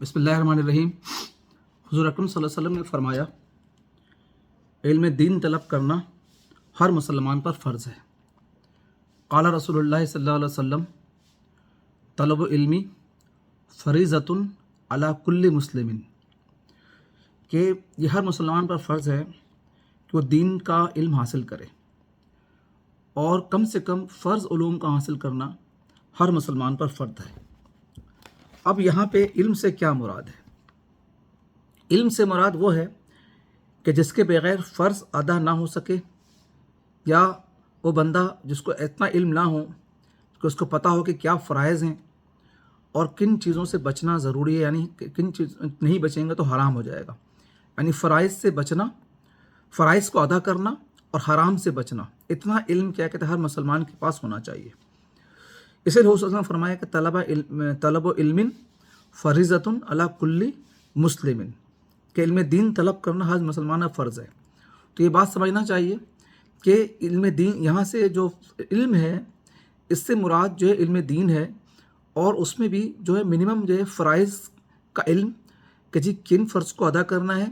بسم اللہ الرحمن الرحیم۔ حضور اکرم صلی اللہ علیہ وسلم نے فرمایا علم دین طلب کرنا ہر مسلمان پر فرض ہے۔ قال رسول اللہ صلی اللہ علیہ وسلم طلب علمی فریضۃ علی کل مسلم، کہ یہ ہر مسلمان پر فرض ہے کہ وہ دین کا علم حاصل کرے، اور کم سے کم فرض علوم کا حاصل کرنا ہر مسلمان پر فرض ہے۔ اب یہاں پہ علم سے کیا مراد ہے؟ علم سے مراد وہ ہے کہ جس کے بغیر فرض ادا نہ ہو سکے، یا وہ بندہ جس کو اتنا علم نہ ہو کہ اس کو پتہ ہو کہ کیا فرائض ہیں اور کن چیزوں سے بچنا ضروری ہے، یعنی کن چیز نہیں بچیں گے تو حرام ہو جائے گا، یعنی فرائض سے بچنا، فرائض کو ادا کرنا اور حرام سے بچنا، اتنا علم کیا کہتے ہیں ہر مسلمان کے پاس ہونا چاہیے۔ اسے حضور صلی اللہ علیہ وسلم نے فرمایا کہ طلب علم فریضۃ علی کل مسلم، کہ علم دین طلب کرنا ہر مسلمان کا فرض ہے۔ تو یہ بات سمجھنا چاہیے کہ علم دین، یہاں سے جو علم ہے اس سے مراد جو ہے علم دین ہے، اور اس میں بھی جو ہے منیمم جو ہے فرائض کا علم، کہ جی کن فرض کو ادا کرنا ہے،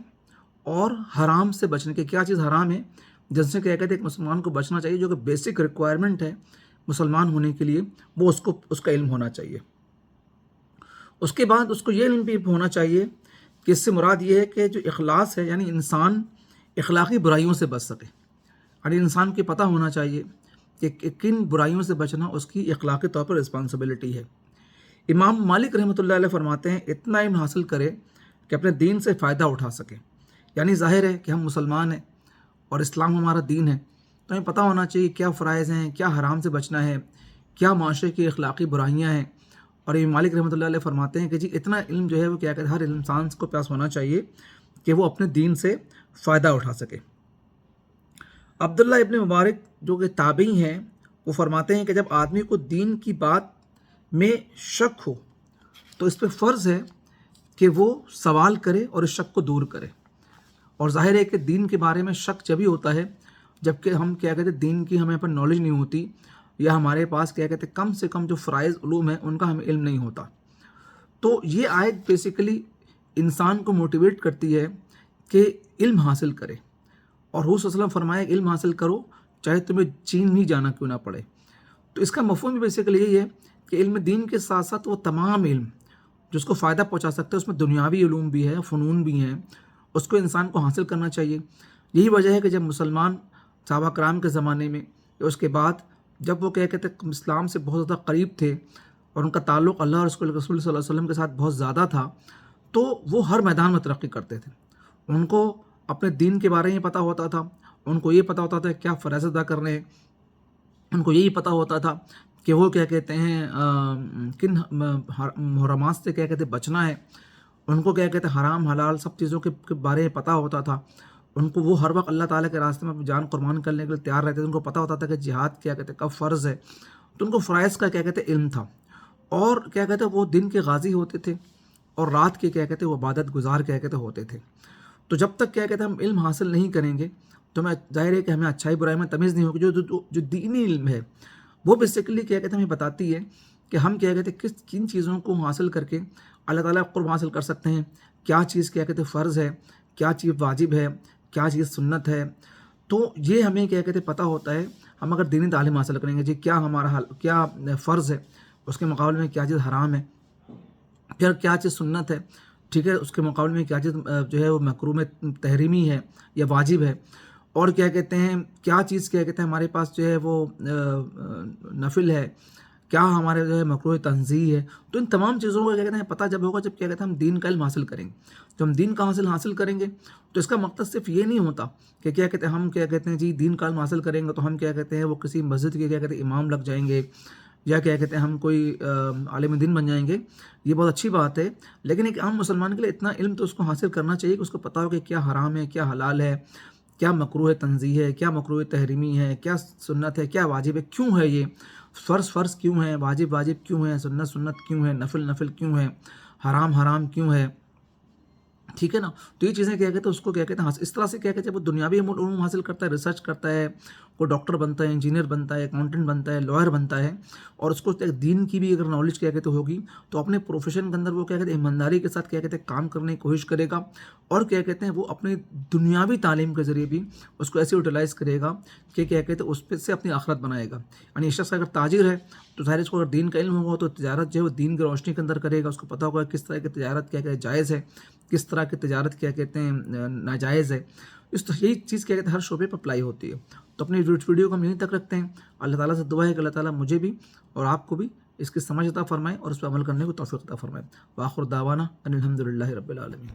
اور حرام سے بچنے کے کیا چیز حرام ہے جن سے کیا کہتے ہیں ایک مسلمان کو بچنا چاہیے، جو کہ بیسک ریکوائرمنٹ ہے مسلمان ہونے کے لیے، وہ اس کا علم ہونا چاہیے۔ اس کے بعد اس کو یہ علم بھی ہونا چاہیے کہ اس سے مراد یہ ہے کہ جو اخلاص ہے، یعنی انسان اخلاقی برائیوں سے بچ سکے، یعنی انسان کو پتہ ہونا چاہیے کہ کن برائیوں سے بچنا اس کی اخلاقی طور پر رسپانسبلٹی ہے۔ امام مالک رحمۃ اللہ علیہ فرماتے ہیں اتنا علم حاصل کرے کہ اپنے دین سے فائدہ اٹھا سکے، یعنی ظاہر ہے کہ ہم مسلمان ہیں اور اسلام ہمارا دین ہے، تو ہمیں پتہ ہونا چاہیے کیا فرائض ہیں، کیا حرام سے بچنا ہے، کیا معاشرے کی اخلاقی برائیاں ہیں۔ اور امام مالک رحمۃ اللہ علیہ فرماتے ہیں کہ جی اتنا علم جو ہے وہ کیا کہتے ہیں ہر انسان کو پاس ہونا چاہیے کہ وہ اپنے دین سے فائدہ اٹھا سکے۔ عبداللہ ابن مبارک جو کہ تابعی ہیں، وہ فرماتے ہیں کہ جب آدمی کو دین کی بات میں شک ہو تو اس پہ فرض ہے کہ وہ سوال کرے اور اس شک کو دور کرے۔ اور ظاہر ہے کہ دین کے بارے میں شک جبھی ہوتا ہے جب کہ ہم کیا کہتے ہیں دین کی ہمیں پر نالج نہیں ہوتی، یا ہمارے پاس کیا کہتے ہیں کم سے کم جو فرائض علوم ہیں ان کا ہمیں علم نہیں ہوتا۔ تو یہ آیت بیسیکلی انسان کو موٹیویٹ کرتی ہے کہ علم حاصل کرے، اور حضور صلی اللہ علیہ وسلم فرمایا علم حاصل کرو چاہے تمہیں چین نہیں جانا کیوں نہ پڑے۔ تو اس کا مفہوم بھی بیسیکلی یہی ہے کہ علم دین کے ساتھ ساتھ وہ تمام علم جس کو فائدہ پہنچا سکتے ہیں، اس میں دنیاوی علوم بھی ہے، فنون بھی ہیں، اس کو انسان کو حاصل کرنا چاہیے۔ یہی وجہ ہے کہ جب مسلمان صحابہ کرام کے زمانے میں، اس کے بعد جب وہ کیا کہتے ہیں اسلام سے بہت زیادہ قریب تھے اور ان کا تعلق اللہ اور رسول صلی اللہ علیہ وسلم کے ساتھ بہت زیادہ تھا، تو وہ ہر میدان میں ترقی کرتے تھے۔ ان کو اپنے دین کے بارے میں پتہ ہوتا تھا، ان کو یہ پتہ ہوتا تھا کیا فرائض ادا کرنے ہیں، ان کو یہی پتہ ہوتا تھا کہ وہ کیا کہتے ہیں کن محرمات سے کیا کہتے ہیں بچنا ہے، ان کو کیا کہتے ہیں حرام حلال سب چیزوں کے بارے میں پتہ ہوتا تھا، ان کو وہ ہر وقت اللہ تعالیٰ کے راستے میں اپنی جان قربان کرنے کے لیے تیار رہتے تھے، ان کو پتہ ہوتا تھا کہ جہاد کیا کہتے ہیں کب فرض ہے، تو ان کو فرائض کا کیا کہتے ہیں علم تھا، اور کیا کہتے ہیں وہ دن کے غازی ہوتے تھے اور رات کے کیا کہتے ہیں وہ عبادت گزار کیا کہتے ہوتے تھے۔ تو جب تک کیا کہتے ہیں ہم علم حاصل نہیں کریں گے تو ظاہر ہے کہ ہمیں اچھائی برائی میں تمیز نہیں ہوگی۔ جو دینی علم ہے وہ بیسیکلی کیا کہتے ہیں ہمیں بتاتی ہے کہ ہم کیا کہتے ہیں کن چیزوں کو حاصل کر کے اللہ تعالیٰ قرب حاصل کر سکتے ہیں، کیا چیز کیا کہتے ہیں فرض ہے، کیا چیز واجب ہے، کیا چیز سنت ہے۔ تو یہ ہمیں کیا کہتے ہیں پتہ ہوتا ہے۔ ہم اگر دینی تعلیم حاصل کریں گے جی کیا ہمارا کیا فرض ہے، اس کے مقابلے میں کیا چیز حرام ہے، پھر کیا چیز سنت ہے، ٹھیک ہے، اس کے مقابلے میں کیا چیز جو ہے وہ مکروہ میں تحریمی ہے یا واجب ہے، اور کیا کہتے ہیں کیا چیز کیا کہتے ہیں ہمارے پاس جو ہے وہ نفل ہے، کیا ہمارے جو ہے مکروہ تنزیہ ہے۔ تو ان تمام چیزوں کو کیا کہتے ہیں پتہ جب ہوگا جب کیا کہتے ہیں ہم دین کا علم حاصل کریں گے۔ جب ہم دین کا حاصل کریں گے تو اس کا مقصد صرف یہ نہیں ہوتا کہ کیا کہتے ہیں ہم کیا کہتے ہیں جی دین کا علم حاصل کریں گے تو ہم کیا کہتے ہیں وہ کسی مسجد کے کیا کہتے ہیں امام لگ جائیں گے، یا کیا کہتے ہیں ہم کوئی عالم دین بن جائیں گے۔ یہ بہت اچھی بات ہے، لیکن ایک عام مسلمان کے لیے اتنا علم تو اس کو حاصل کرنا چاہیے کہ اس کو پتہ ہو کہ کیا حرام ہے، کیا حلال ہے، کیا مکروہ تنزیہ ہے، کیا مکروہ تحریمی ہے، کیا سنت ہے، کیا واجب ہے، کیوں ہے یہ فرض کیوں ہے، واجب کیوں ہے، سنت کیوں ہے، نفل کیوں ہے، حرام کیوں ہے۔ ٹھیک ہے نا. تو یہ چیزیں کیا کہتے ہیں اس کو کیا کہتے ہیں اس طرح سے کیا کہتے ہیں وہ دنیاوی علوم حاصل کرتا ہے, ریسرچ کرتا ہے, کوئی ڈاکٹر بنتا ہے, انجینئر بنتا ہے, اکاؤنٹنٹ بنتا ہے, لائر بنتا ہے, اور اس کو دین کی بھی اگر نالج کیا کہتے ہوگی تو اپنے پروفیشن کے اندر وہ کیا کہتے ہیں ایمانداری کے ساتھ کیا کہتے ہیں کام کرنے کی کوشش کرے گا, اور کیا کہتے ہیں وہ اپنی دنیاوی تعلیم کے ذریعے بھی اس کو ایسے یوٹیلائز کرے گا کہ کیا کہتے ہیں اس پہ سے اپنی آخرت بنائے گا. یعنی اس شخص اگر تاجر ہے تو ظاہر اس کو اگر دین کا علم ہوگا تو تجارت جو ہے وہ دین کی روشنی کے اندر کرے گا, اس کو پتہ ہوگا کس طرح کی تجارت کیا کہتے ہیں جائز ہے, کس طرح کی تجارت کیا کہتے ہیں ناجائز ہے. یہی چیز کیا کہتے ہیں ہر شعبے پر اپلائی ہوتی ہے. تو اپنی ویڈیو کو ہم یہیں تک رکھتے ہیں. اللہ تعالیٰ سے دعا ہے کہ اللہ تعالیٰ مجھے بھی اور آپ کو بھی اس کی سمجھ عطا فرمائے اور اس پہ عمل کرنے کو توفیق عطا فرمائے. وآخر دعوانا ان الحمد للہ رب العالمین.